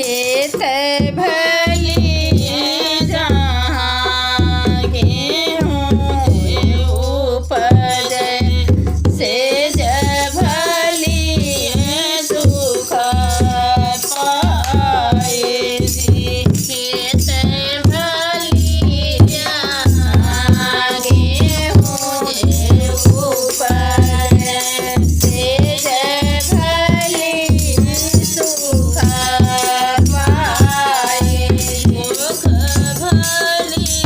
खेत भली जहाँ गेहूँ उपजे सेज भली सुख पाए जी। खेत भली जहाँ गेहूँ उपजे सेज भली सुख पाए। सुख भली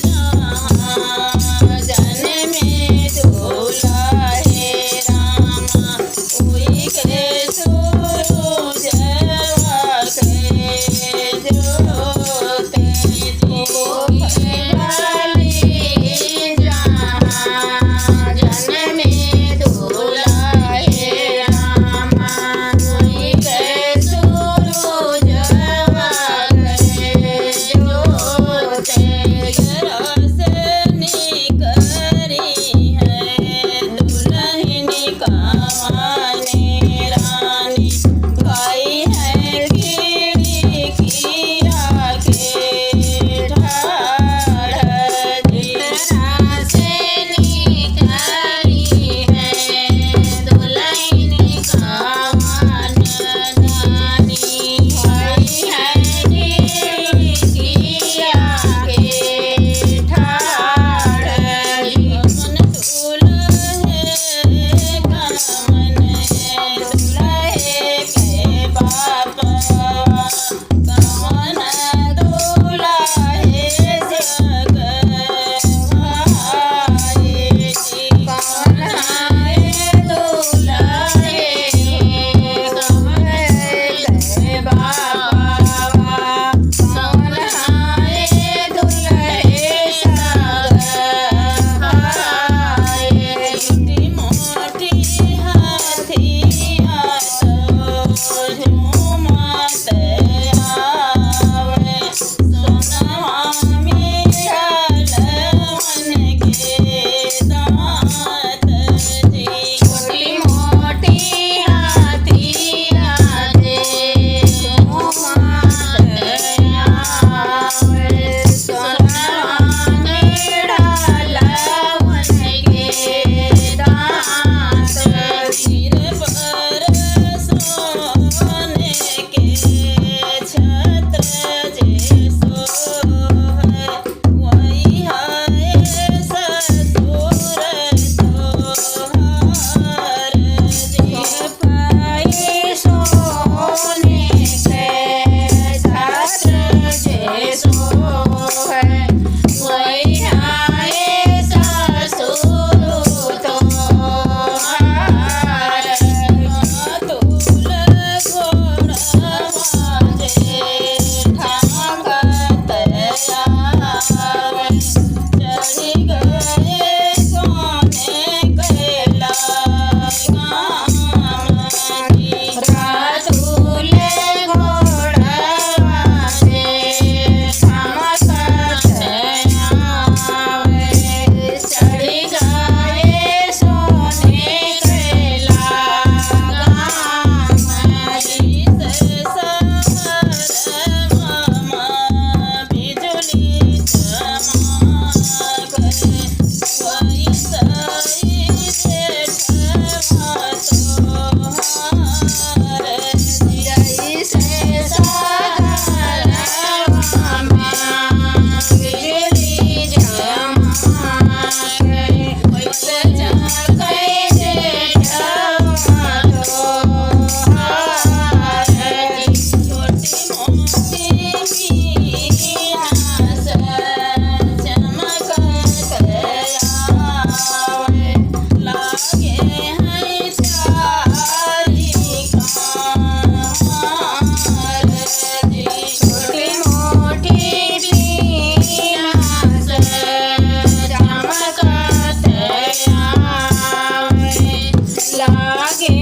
जहाँ जन्मे दुलाहे रामा उई के सूरज के ज्योति। सुख भली जहाँ जन्मे दुलाहे रामा उई के सूरज के ज्योति। रसनी करी है दुल्हनी कावाने रानी गाई है कीड़ी कीड़ा के ढाढ़ जी। रसनी करी है दुल्हनी कावाने रानी गाई है कीड़ी कीड़ा के ठाड़ जी। कमन दुल्हे कमन दुल्हे के बाप कमन दुल्हे जग भाई जी। कमन है दुल्हे कमन के बाबा कमन है दुल्हे जग भाई। मोटी मोटी हाथिया तो झूमत आवे सोनवा मिलल मन के दांत जी। मोटी मोटी हाथिया जे झूमत आवे सोनवा मिलल मन के दांत। सिर पर सोने के छत्र जे सोहे वही है ससुर तोहार जी। पाई सोने के छत्र जे सोहे वही है ससुर तोहार। तुल घोड़वा जे ठाकत आवे चढ़ी गए सोने के लगाम जी। रातुल घोड़वा जे ठाकत आवे चढ़ी गए सोने के लगाम जी। सहरमा बिजुली चमके वही सही जेठवा तोहार जी। जैसे सहरमा बिजुली चमके वैसे चमके जेठवा तोहार जी। छोटी मोटी मीना से चमकत आवे लागे हैं चारी कार जी। छोटी मोटी मीना से चमकत आवे लागे